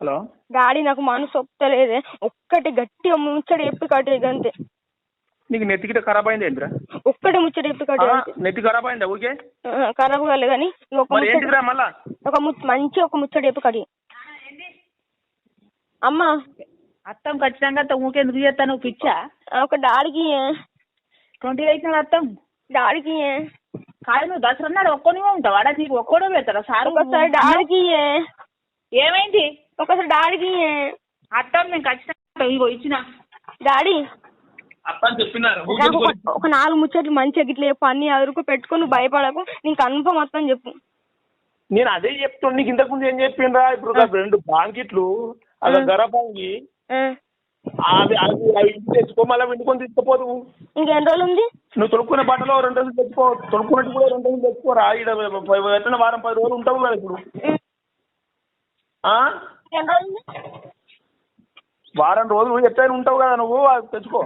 Hello daddy నాకు మనసు ఒప్పుతలేదే, ఒక్కటి గట్టిగా ముచ్చట చెప్పి కట్టేది అంతే. నీకు నెత్తి గిట్ట ఖరాబ్ అయింది ఏంద్రా? ఒక్కటి ముచ్చట చెప్పి కట్టేది. నెత్తి ఖరాబ్ అయిందా ఊరికే? ఖరాబ్ కాలేదు కానీ మళ్ళా మంచి ఒక ముచ్చట చెప్పి కట్టి. అమ్మా అత్తం ఖచ్చితంగా ఊకే ఎందుకు చేస్తాను పిచ్చా? ఒక డాడీకి 28 నాడు అత్తం డాడీకి కాదు. నువ్వు దసరా నాడు ఒక్కనివే ఉంటావు వాడా? నీకు ఒక్కడో పెడతారా సార్? ఒకసారి డాడీకి ఏమైంది? ఒకసారి డాడీకి అత్తం నేను ఖచ్చితంగా ఇగో ఇచ్చిన డాడీ చెప్పినారు ఒక 4 ముచ్చట్లు మంచిగా గిట్ల చెప్పు, అన్ని అదురుకు పెట్టుకొని నువ్వు భయపడకు, నీకు కన్ఫర్మ్ మొత్తం చెప్పు. నేను అదే చెప్తాను నీకు. ఇంతకు ముందు ఏం చెప్పిండ్రా? ఇప్పుడు 2 బాంకిట్లు అలా గరపాంగి అవి ఇంటికి తెచ్చుకో, మళ్ళీ వండుకొని తీసుకుపోదు. ఇంకెన్ని రోజులు ఉంది? నువ్వు తొడుక్కునే బట్టలో 2 రోజులు తెచ్చుకో, తొడుక్కున్నట్టు కూడా 2 రోజులు తెచ్చుకోరా. ఎట్లా వారం 10 రోజులు ఉంటావు కదా ఇప్పుడు. వారం రోజులు ఎట్లయినా ఉంటావు కదా నువ్వు, అది తెచ్చుకో.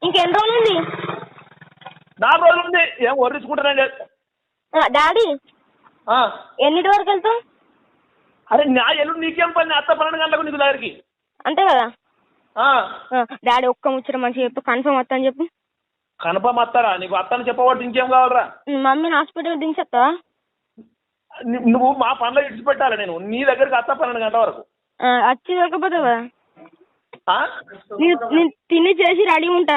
ఇంకెన్ని రోజులు ఉంది? 4 రోజులు ఉంది. ఏం వర్రించుకుంటానే డాడీ. ఎన్నిటి వరకు వెళ్తావు? అరే నా ఎల్లుండి నీకేం పని? అత్త 12 గంటలకు నీకు దగ్గరికి అంతే కదా. డాడీ ఒక్క ముచ్చట మంచిగా చెప్పు, కన్ఫర్మ్ వస్తా అని చెప్పు. కన్ఫర్మ్ వస్తారా? నీకు అత్తని చెప్పబట్టి ఇంకేం కావాలరా? మమ్మీని హాస్పిటల్ దించేస్తావా? నువ్వు మా పనులు ఇడిచిపెట్టాలి. నేను నీ దగ్గరికి అత్త 12 గంటల వరకు వచ్చి దొరకపోతావు కదా. నేను తిని చేసి రెడీ ఉంటా.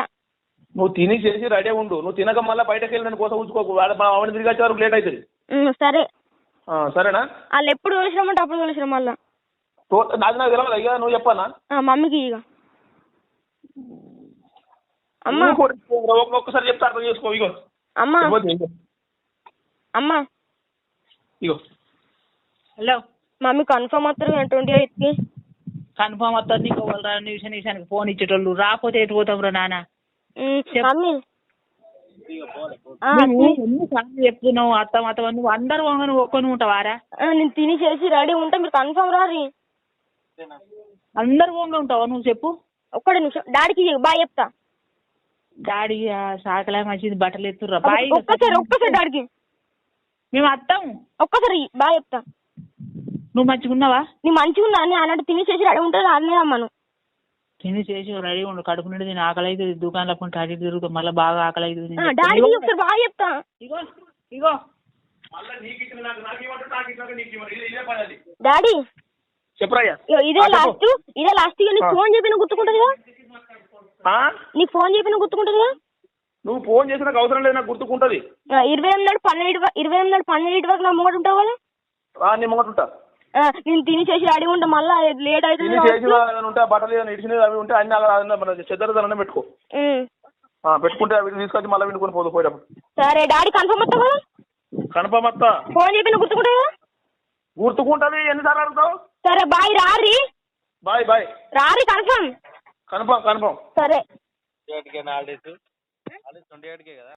నువ్వు తిని చేసి రెడీ ఉండు. నువ్వు తినక మళ్ళీ బయటకు వెళ్ళి నేను కోసం ఉంచుకోకు. ఆవిడ తిరిగి వచ్చే వరకు లేట్ అవుతుంది. సరే సరేనా? వాళ్ళు ఎప్పుడు తోలిసినామంటే అప్పుడు తోలిసినాం. మళ్ళా నాకు తెలియదు ఇక నువ్వు చెప్పానా? మమ్మీకి ఇక అమ్మా ఒక్కసారి చెప్తా అర్థం చేసుకో. ఇగో అమ్మా అమ్మా ఇగో హలో మమ్మీ కన్ఫర్మ్ వస్తారు 28కి. కన్ఫర్మ్ వస్తుంది. నీకు నిమిషానికి ఫోన్ ఇచ్చేటోళ్ళు రాకపోతే ఎటు పోతాం రా నాన్న? మమ్మీ ఎన్నిసార్లు చెప్తున్నావు అత్తం అత్తం? నువ్వు అందరు నువ్వు ఒక్కని ఉంటావారా? నేను తిని చేసి రెడీ ఉంటా, మీరు కన్ఫర్మ్ రారి. అందరు ఓంగా ఉంటావా నువ్వు? చెప్పు. ఒక్కడే నిమిషం డాడీకి బాయ్ చెప్తా. డాడీ సాకలా మంచిది బట్టలు ఎత్తుర్రా బాయ్. ఒక్కసారి డాడీకి మేము అత్తం. ఒక్కసారి బాయ్ చెప్తా. నువ్వు మంచిగా ఉన్నావా? నీ మంచిగా ఉన్నా అని అన్నట్టు తిని చేసి రెడీ ఉంటుంది అన్నీ అమ్మను. తిని చేసి రెడీ ఉండు. కడుపు నుండి నేను ఆకలి అవుతుంది. దుకాణంలో కొంటే అటు తిరుగుతాం. మళ్ళీ బాగా ఆకలి అవుతుంది. డాడీకి ఒకసారి బాయ్ చెప్తా. ఇగో ఇగో డాడీ చెప్పరాయ్యా. ఇదే లాస్ట్ నీకు ఫోన్ చెప్పిన గుర్తుకుంటుంది కదా. నీకు ఫోన్ చెప్పిన గుర్తుకుంటుంది కదా. నువ్వు ఫోన్ చేసిన అవసరం లేదు, నాకు గుర్తుకుంటది. 28 నాడు 12 వరకు నా ముంగట ఉంటావు కదా. నేను ముంగట ఉంటా. నేను తిని చేసి రెడీ ఉంటా. మళ్ళీ లేట్ అవుతుంది. ఉంటే బట్టలు ఇడిచినవి అవి ఉంటే అన్ని చెద్దరదన పెట్టుకో. పెట్టుకుంటే అవి తీసుకొచ్చి మళ్ళీ వినుకొని పోదు పోయేటప్పుడు. సరే డాడీ కన్ఫర్మ్ వస్తా కదా. కన్ఫర్మ్ వస్తా. ఫోన్ చెప్పిన గుర్తుకుంటుంది కదా. గుర్తుకుంటది. ఎన్నిసార్లు అడుగుతావు? సరే బాయ్ రారి. బాయ్ రారి కన్ఫర్మ్. కన్ఫర్మ్ సరే 28కే కదా.